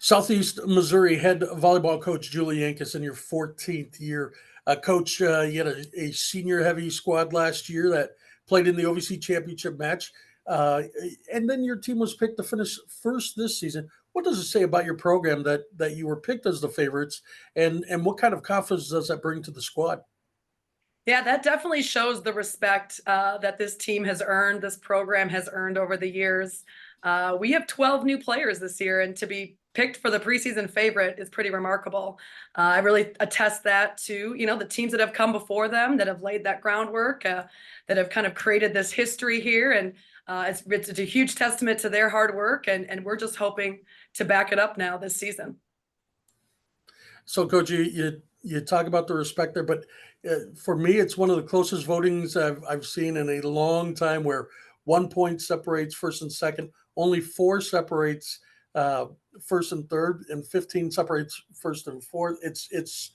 Southeast Missouri head volleyball coach Julie Yankus in your 14th year. Coach, you had a senior heavy squad last year that played in the OVC championship match. Uh, and then your team was picked to finish first this season. What does it say about your program that you were picked as the favorites, and what kind of confidence does that bring to the squad? Yeah, that definitely shows the respect that this team has earned, this program has earned over the years. We have 12 new players this year, and to be picked for the preseason favorite is pretty remarkable. I really attest that to, the teams that have come before them, that have laid that groundwork, that have kind of created this history here. And it's a huge testament to their hard work, and we're just hoping to back it up now this season. So, Coach, you talk about the respect there, but for me, it's one of the closest votings I've seen in a long time, where 1 point separates first and second, only four separates uh, first and third, and 15 separates first and fourth. It's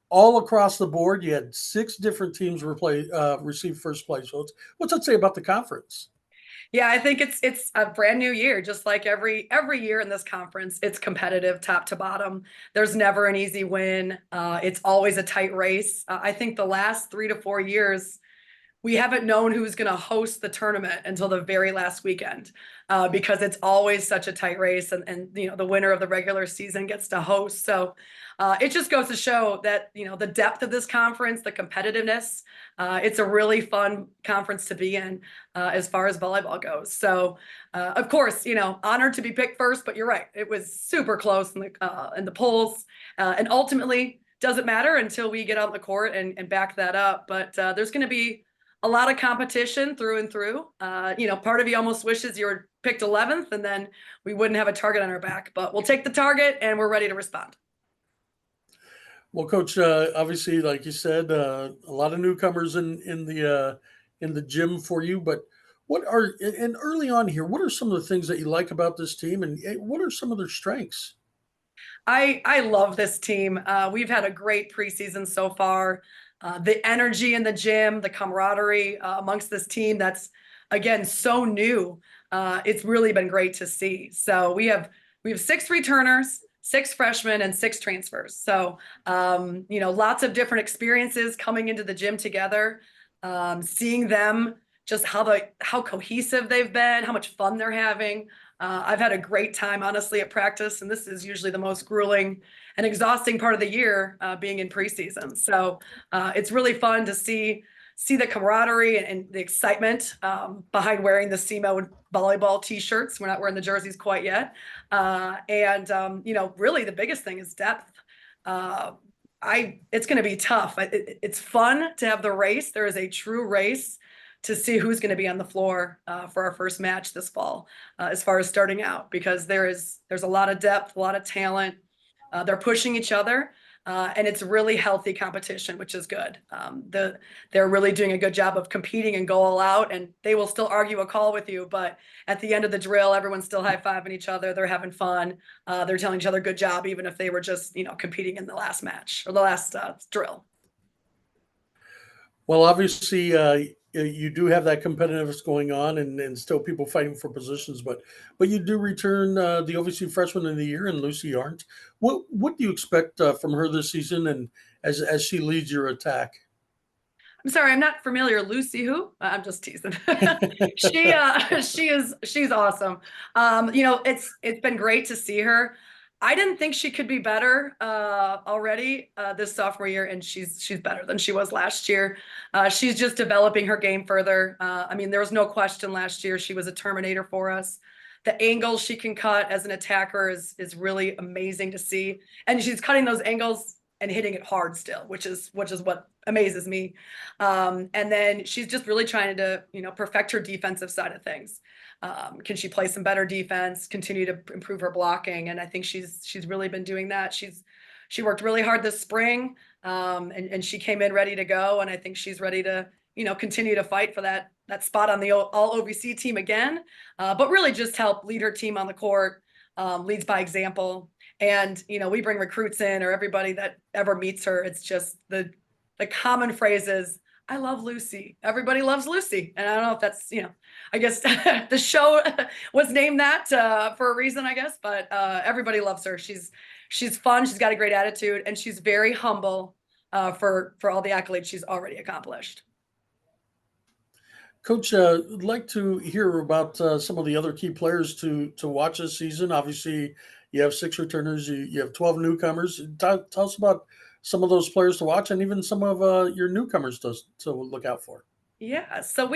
all across the board. You had six different teams receive first place votes. What's that say about the conference? Yeah, I think it's a brand new year, just like every year in this conference. It's competitive top to bottom. There's never an easy win. It's always a tight race. I think the last 3 to 4 years, we haven't known who's going to host the tournament until the very last weekend, because it's always such a tight race, and the winner of the regular season gets to host. So it just goes to show that the depth of this conference, the competitiveness. It's a really fun conference to be in as far as volleyball goes. So of course, honored to be picked first, but you're right, it was super close in the polls, and ultimately doesn't matter until we get on the court and back that up. But there's going to be a lot of competition through and through. Part of you almost wishes you were picked 11th, and then we wouldn't have a target on our back. But we'll take the target, and we're ready to respond. Well, Coach, obviously, like you said, a lot of newcomers in the gym for you. But and early on here, what are some of the things that you like about this team, and what are some of their strengths? I love this team. We've had a great preseason so far. The energy in the gym, the camaraderie amongst this team, that's again so new. It's really been great to see. So we have six returners, six freshmen, and six transfers. So lots of different experiences coming into the gym together, seeing them, just how cohesive they've been, how much fun they're having. I've had a great time, honestly, at practice, and this is usually the most grueling and exhausting part of the year, being in preseason. So it's really fun to see the camaraderie and the excitement behind wearing the SEMO volleyball T-shirts. We're not wearing the jerseys quite yet, and really the biggest thing is depth. It's going to be tough. It's fun to have the race. There is a true race to see who's going to be on the floor for our first match this fall, as far as starting out, because there's a lot of depth, a lot of talent. They're pushing each other, and it's really healthy competition, which is good. They're really doing a good job of competing and go all out, and they will still argue a call with you, but at the end of the drill, everyone's still high-fiving each other. They're having fun. They're telling each other good job, even if they were just competing in the last match or the last drill. Well, obviously, you do have that competitiveness going on, and still people fighting for positions. But you do return the OVC Freshman of the Year in Lucy Arndt. What do you expect from her this season, and as she leads your attack? I'm sorry, I'm not familiar. Lucy who? I'm just teasing. She's awesome. It's been great to see her. I didn't think she could be better already this sophomore year, and she's better than she was last year. She's just developing her game further. There was no question last year she was a terminator for us. The angles she can cut as an attacker is really amazing to see, and she's cutting those angles and hitting it hard still, which is what amazes me. And then she's just really trying to perfect her defensive side of things. Can she play some better defense, continue to improve her blocking? And I think she's really been doing that. She worked really hard this spring, and she came in ready to go. And I think she's ready to continue to fight for that spot on the all OVC team again, but really just help lead her team on the court, leads by example. And we bring recruits in, or everybody that ever meets her. It's just the common phrase is, I love Lucy. Everybody loves Lucy. And I don't know if that's, I guess the show was named that for a reason, I guess, but everybody loves her. She's fun. She's got a great attitude, and she's very humble for all the accolades she's already accomplished. Coach, I'd like to hear about some of the other key players to watch this season. Obviously, you have six returners, you have 12 newcomers. Tell us about some of those players to watch, and even some of your newcomers to look out for. Yeah, so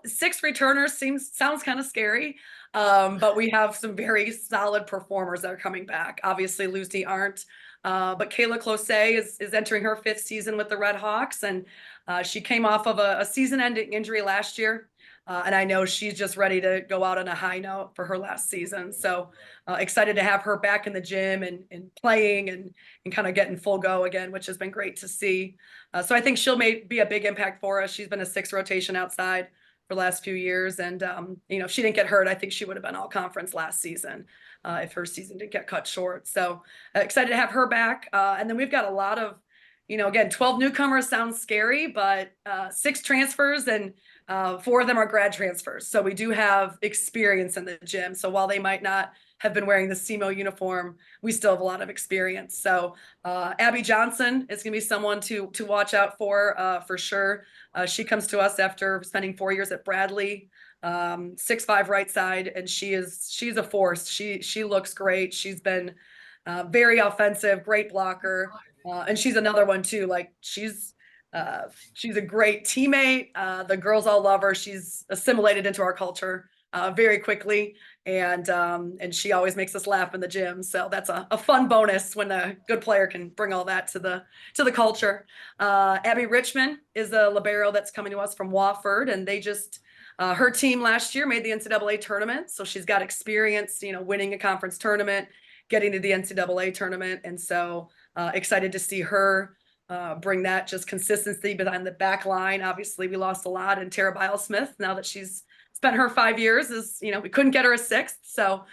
six returners sounds kind of scary, but we have some very solid performers that are coming back. Obviously, Lucy aren't, but Kayla Close is entering her fifth season with the Red Hawks, and she came off of a season-ending injury last year. And I know she's just ready to go out on a high note for her last season. So excited to have her back in the gym and playing and kind of getting full go again, which has been great to see. So I think she'll be a big impact for us. She's been a sixth rotation outside for the last few years. And, if she didn't get hurt, I think she would have been all conference last season if her season didn't get cut short. So excited to have her back. And then we've got a lot of, again, 12 newcomers sounds scary, but six transfers and four of them are grad transfers. So we do have experience in the gym. So while they might not have been wearing the SEMO uniform, we still have a lot of experience. So Abby Johnson is going to be someone to watch out for sure. She comes to us after spending 4 years at Bradley, 6'5" right side, and she's a force. She looks great. She's been very offensive, great blocker, and she's another one too. Like she's a great teammate. The girls all love her. She's assimilated into our culture very quickly, and she always makes us laugh in the gym. So that's a fun bonus when a good player can bring all that to the culture. Abby Richmond is a libero that's coming to us from Wofford, and they just her team last year made the NCAA tournament, so she's got experience, winning a conference tournament, getting to the NCAA tournament, and so excited to see her bring that just consistency behind the back line. Obviously, we lost a lot in Tara Bilesmith. Now that she's spent her 5 years, we couldn't get her a sixth. So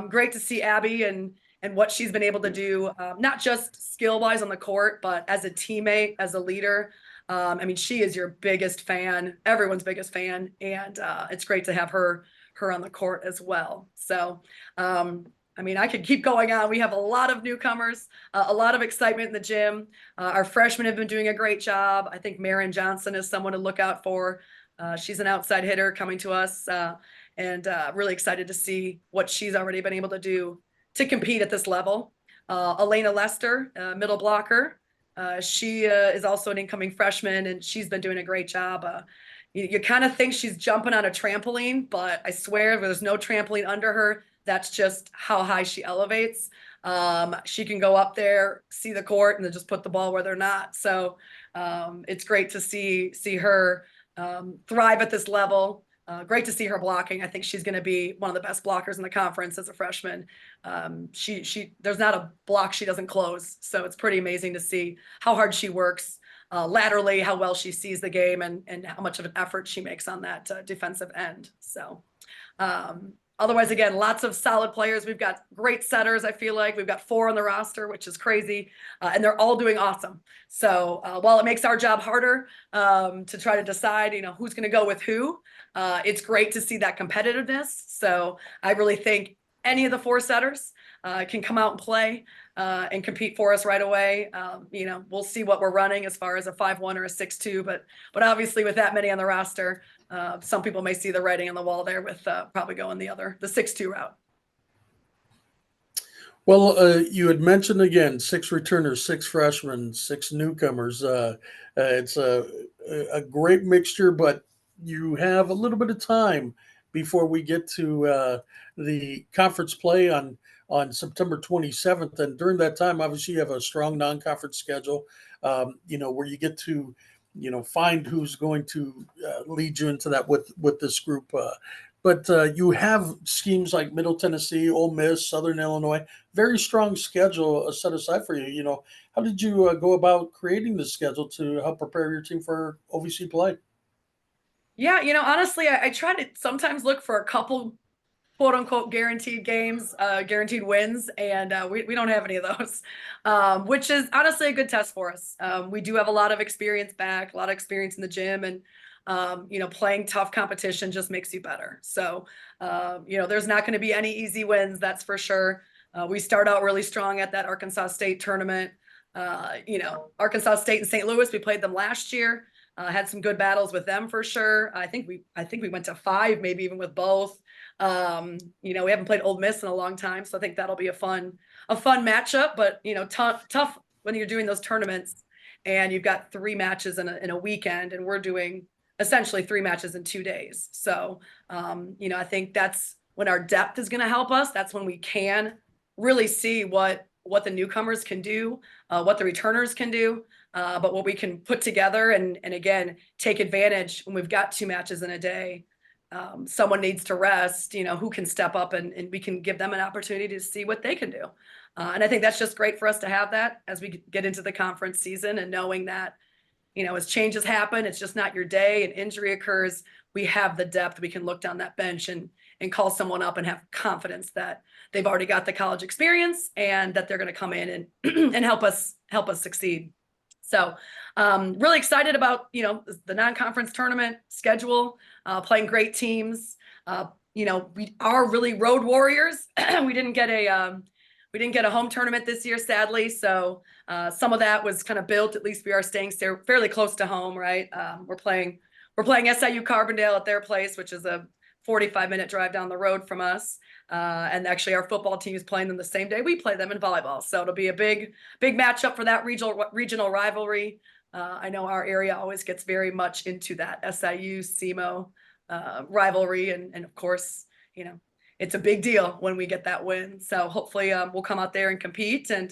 great to see Abby and what she's been able to do, not just skill wise on the court, but as a teammate, as a leader. She is your biggest fan, everyone's biggest fan, and it's great to have her on the court as well. So I could keep going on. We have a lot of newcomers, a lot of excitement in the gym. Our freshmen have been doing a great job. I think Marin Johnson is someone to look out for. She's an outside hitter coming to us, and really excited to see what she's already been able to do to compete at this level. Elena Lester, middle blocker. She is also an incoming freshman, and she's been doing a great job. You kind of think she's jumping on a trampoline, but I swear there's no trampoline under her. That's just how high she elevates. She can go up there, see the court, and then just put the ball where they're not. So it's great to see her thrive at this level. Great to see her blocking. I think she's going to be one of the best blockers in the conference as a freshman. There's not a block she doesn't close. So it's pretty amazing to see how hard she works laterally, how well she sees the game, and how much of an effort she makes on that defensive end. So otherwise, again, lots of solid players. We've got great setters, I feel like. We've got 4 on the roster, which is crazy. And they're all doing awesome. So while it makes our job harder to try to decide, who's going to go with who, it's great to see that competitiveness. So I really think any of the 4 setters can come out and play and compete for us right away. We'll see what we're running as far as a 5-1 or a 6-2, but obviously with that many on the roster, some people may see the writing on the wall there with probably going the 6-2 route. Well, you had mentioned again 6 returners, 6 freshmen, 6 newcomers. It's a great mixture, but you have a little bit of time before we get to the conference play on September 27th. And during that time, obviously, you have a strong non-conference schedule, where you get to, find who's going to lead you into that with this group. But you have schemes like Middle Tennessee, Ole Miss, Southern Illinois, very strong schedule set aside for you. How did you go about creating this schedule to help prepare your team for OVC play? Yeah, honestly, I try to sometimes look for a couple quote unquote guaranteed games, guaranteed wins, and we don't have any of those, which is honestly a good test for us. We do have a lot of experience back, a lot of experience in the gym, and playing tough competition just makes you better. So, there's not going to be any easy wins, that's for sure. We start out really strong at that Arkansas State tournament. Arkansas State and St. Louis, we played them last year. Had some good battles with them for sure. I think we went to 5, maybe even with both. We haven't played Ole Miss in a long time, so I think that'll be a fun matchup. But tough when you're doing those tournaments and you've got 3 matches in a weekend, and we're doing essentially 3 matches in 2 days. So I think that's when our depth is going to help us. That's when we can really see what the newcomers can do, what the returners can do, but what we can put together and again, take advantage when we've got 2 matches in a day. Someone needs to rest, who can step up and we can give them an opportunity to see what they can do. And I think that's just great for us to have that as we get into the conference season, and knowing that, as changes happen, it's just not your day and injury occurs. We have the depth. We can look down that bench and call someone up and have confidence that they've already got the college experience and that they're going to come in and and help us succeed. So really excited about, the non-conference tournament schedule, playing great teams. We are really road warriors. We didn't get a home tournament this year, sadly. So some of that was kind of built. At least we are staying fairly close to home, right? We're playing SIU Carbondale at their place, which is a 45-minute drive down the road from us. And actually our football team is playing them the same day we play them in volleyball. So it'll be a big matchup for that regional rivalry. I know our area always gets very much into that SIU SEMO rivalry. And of course, it's a big deal when we get that win. So hopefully we'll come out there and compete. And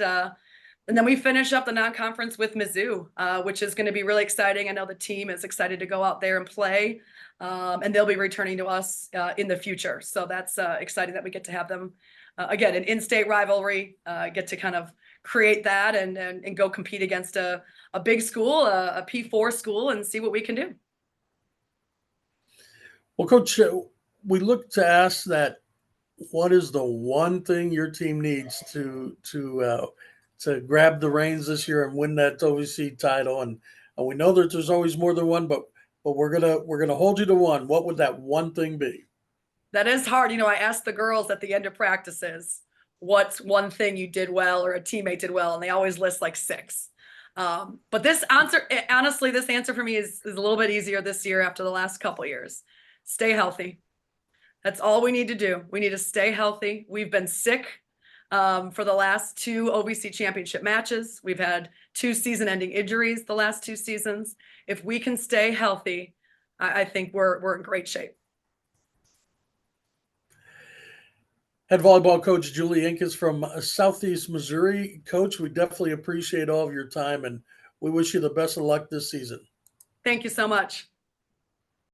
then we finish up the non-conference with Mizzou, which is going to be really exciting. I know the team is excited to go out there and play, and they'll be returning to us in the future. So that's exciting that we get to have them, again, an in-state rivalry, get to kind of create that and go compete against a big school, a P4 school, and see what we can do. Well, Coach, we look to ask that, what is the one thing your team needs to grab the reins this year and win that OVC title? And we know that there's always more than one, but we're gonna hold you to one. What would that one thing be? That is hard. I asked the girls at the end of practices, what's one thing you did well or a teammate did well, and they always list like 6. But this answer for me is a little bit easier this year after the last couple of years. Stay healthy. That's all we need to do. We need to stay healthy. We've been sick for the last 2 OVC championship matches. We've had 2 season-ending injuries the last 2 seasons. If we can stay healthy, I think we're in great shape. Head volleyball coach Julie Yankus from Southeast Missouri. Coach, we definitely appreciate all of your time, and we wish you the best of luck this season. Thank you so much.